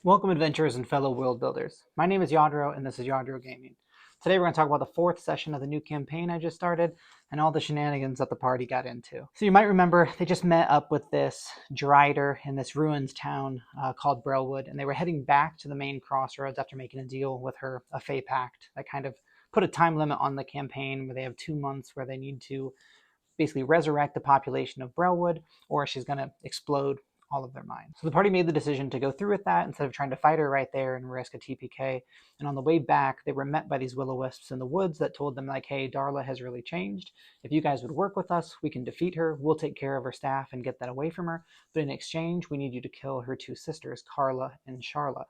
Welcome adventurers and fellow world builders. My name is Yadro and this is Yadro Gaming. Today we're going to talk about the fourth session of the new campaign I just started and all the shenanigans that the party got into. So you might remember they just met up with this Drider in this ruins town called Brelwood, and they were heading back to the main crossroads after making a deal with her, a Fey pact that kind of put a time limit on the campaign where they have 2 months where they need to basically resurrect the population of Brelwood, or she's going to explode all of their minds. So the party made the decision to go through with that instead of trying to fight her right there and risk a TPK. And on the way back, they were met by these will-o-wisps in the woods that told them, like, hey, Darla has really changed. If you guys would work with us, we can defeat her. We'll take care of her staff and get that away from her. But in exchange, we need you to kill her 2 sisters, Carla and Sharla.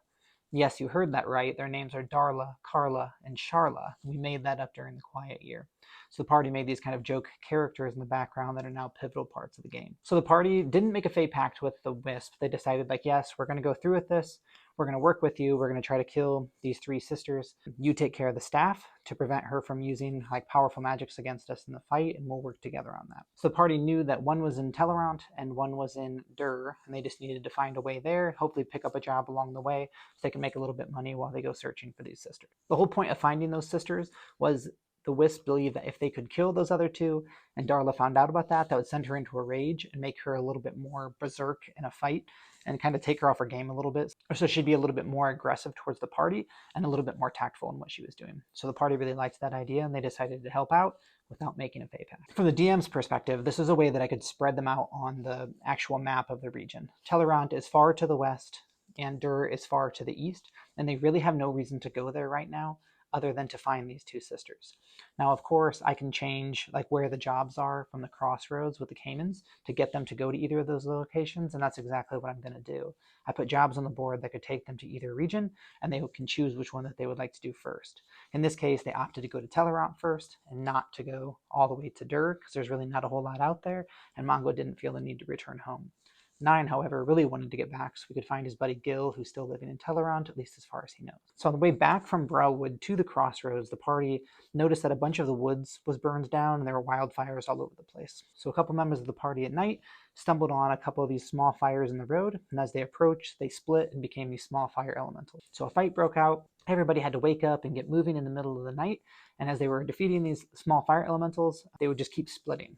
Yes, you heard that right. Their names are Darla, Carla, and Sharla. We made that up during the quiet year. So the party made these kind of joke characters in the background that are now pivotal parts of the game. So the party didn't make a Fey pact with the wisp. They decided, like, yes, we're going to go through with this. We're going to work with you. We're going to try to kill these 3 sisters. You take care of the staff to prevent her from using like powerful magics against us in the fight, and we'll work together on that. So the party knew that one was in Tellerant and one was in Dur, and they just needed to find a way there, hopefully pick up a job along the way so they can make a little bit of money while they go searching for these sisters. The whole point of finding those sisters was the wisp believed that if they could kill those other 2, and Darla found out about that, that would send her into a rage and make her a little bit more berserk in a fight and kind of take her off her game a little bit. So she'd be a little bit more aggressive towards the party and a little bit more tactful in what she was doing. So the party really liked that idea and they decided to help out without making a Fey pact. From the DM's perspective, this is a way that I could spread them out on the actual map of the region. Tellerant is far to the west and Dur is far to the east, and they really have no reason to go there right now other than to find these 2 sisters. Now, of course, I can change like where the jobs are from the crossroads with the Caymans to get them to go to either of those locations, and that's exactly what I'm going to do. I put jobs on the board that could take them to either region, and they can choose which one that they would like to do first. In this case, they opted to go to Tellerant first and not to go all the way to Dur, because there's really not a whole lot out there, and Mongo didn't feel the need to return home. 9, however, really wanted to get back so we could find his buddy Gil, who's still living in Tellerant, at least as far as he knows. So on the way back from Browwood to the crossroads, the party noticed that a bunch of the woods was burned down and there were wildfires all over the place. So a couple members of the party at night stumbled on a couple of these small fires in the road, and as they approached, they split and became these small fire elementals. So a fight broke out. Everybody had to wake up and get moving in the middle of the night, and as they were defeating these small fire elementals, they would just keep splitting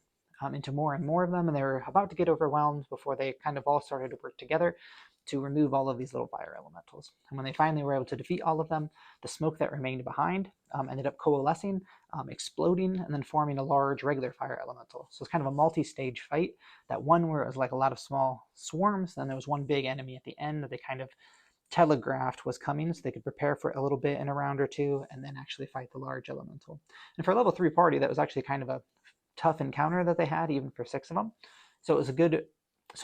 into more and more of them, and they were about to get overwhelmed before they kind of all started to work together to remove all of these little fire elementals. And when they finally were able to defeat all of them, the smoke that remained behind ended up coalescing, exploding, and then forming a large regular fire elemental. So it's kind of a multi-stage fight. That one where it was like a lot of small swarms, then there was one big enemy at the end that they kind of telegraphed was coming, so they could prepare for it a little bit in a round or 2 and then actually fight the large elemental. And for a level 3 party, that was actually kind of a tough encounter that they had, even for 6 of them. So it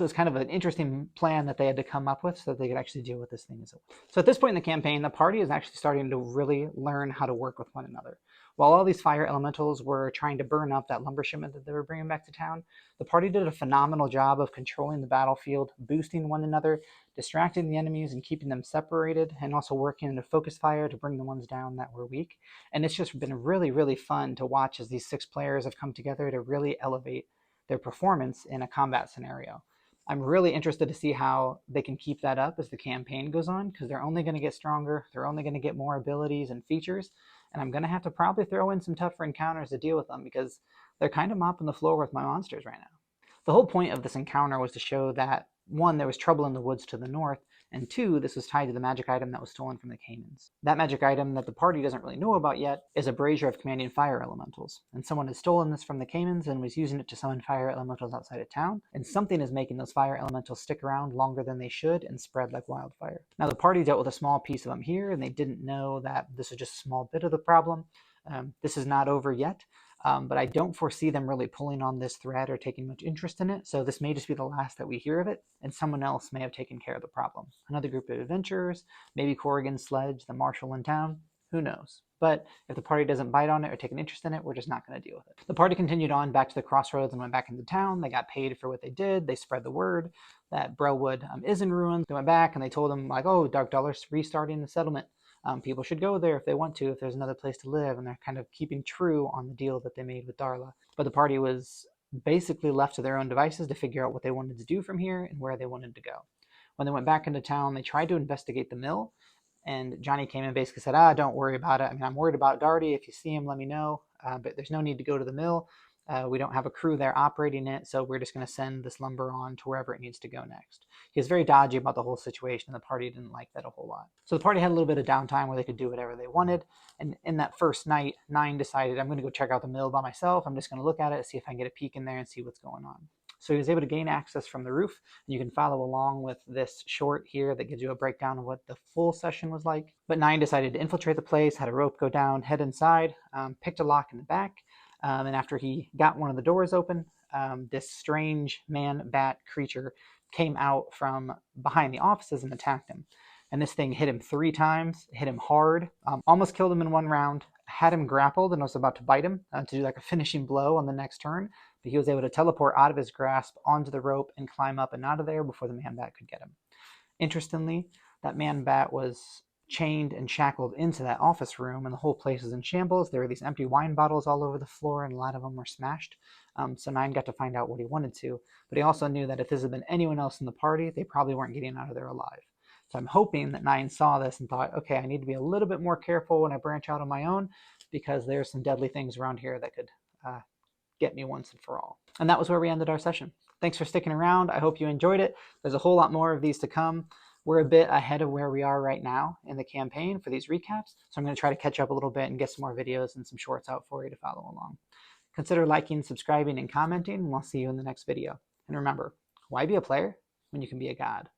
was kind of an interesting plan that they had to come up with so that they could actually deal with this thing as well. So at this point in the campaign, the party is actually starting to really learn how to work with one another. While all these fire elementals were trying to burn up that lumber shipment that they were bringing back to town, the party did a phenomenal job of controlling the battlefield, boosting one another, distracting the enemies and keeping them separated, and also working in a focus fire to bring the ones down that were weak. And it's just been really, really fun to watch as these 6 players have come together to really elevate their performance in a combat scenario. I'm really interested to see how they can keep that up as the campaign goes on, because they're only going to get stronger, they're only going to get more abilities and features, and I'm going to have to probably throw in some tougher encounters to deal with them because they're kind of mopping the floor with my monsters right now. The whole point of this encounter was to show that 1, there was trouble in the woods to the north, and 2, this was tied to the magic item that was stolen from the Caymans. That magic item that the party doesn't really know about yet is a brazier of commanding fire elementals, and someone has stolen this from the Caymans and was using it to summon fire elementals outside of town, and something is making those fire elementals stick around longer than they should and spread like wildfire. Now the party dealt with a small piece of them here, and they didn't know that this was just a small bit of the problem. This is not over yet. But I don't foresee them really pulling on this thread or taking much interest in it, so this may just be the last that we hear of it, and someone else may have taken care of the problem. Another group of adventurers, maybe Corrigan's sledge, the marshal in town, who knows? But if the party doesn't bite on it or take an interest in it, we're just not going to deal with it. The party continued on back to the crossroads and went back into town. They got paid for what they did. They spread the word that Brelwood is in ruins. They went back and they told them, like, oh, Dark Dollar's restarting the settlement. People should go there if they want to, if there's another place to live, and they're kind of keeping true on the deal that they made with Darla. But the party was basically left to their own devices to figure out what they wanted to do from here and where they wanted to go. When they went back into town, they tried to investigate the mill, and Johnny came and basically said, don't worry about it. I mean, I'm worried about Darty. If you see him, let me know. But there's no need to go to the mill. We don't have a crew there operating it, so we're just going to send this lumber on to wherever it needs to go next. He was very dodgy about the whole situation, and the party didn't like that a whole lot. So the party had a little bit of downtime where they could do whatever they wanted. And in that first night, 9 decided, I'm going to go check out the mill by myself. I'm just going to look at it, see if I can get a peek in there and see what's going on. So he was able to gain access from the roof, and you can follow along with this short here that gives you a breakdown of what the full session was like. But 9 decided to infiltrate the place, had a rope go down, head inside, picked a lock in the back, and after he got one of the doors open, this strange man-bat creature came out from behind the offices and attacked him. And this thing hit him 3 times, hit him hard, almost killed him in 1 round, had him grappled and was about to bite him to do like a finishing blow on the next turn. But he was able to teleport out of his grasp onto the rope and climb up and out of there before the man-bat could get him. Interestingly, that man-bat was chained and shackled into that office room, and the whole place was in shambles. There were these empty wine bottles all over the floor, and a lot of them were smashed. So 9 got to find out what he wanted to, but he also knew that if this had been anyone else in the party, they probably weren't getting out of there alive. So I'm hoping that 9 saw this and thought, okay, I need to be a little bit more careful when I branch out on my own, because there's some deadly things around here that could get me once and for all. And that was where we ended our session. Thanks for sticking around. I hope you enjoyed it. There's a whole lot more of these to come. We're a bit ahead of where we are right now in the campaign for these recaps, so I'm going to try to catch up a little bit and get some more videos and some shorts out for you to follow along. Consider liking, subscribing, and commenting, and we'll see you in the next video. And remember, why be a player when you can be a god?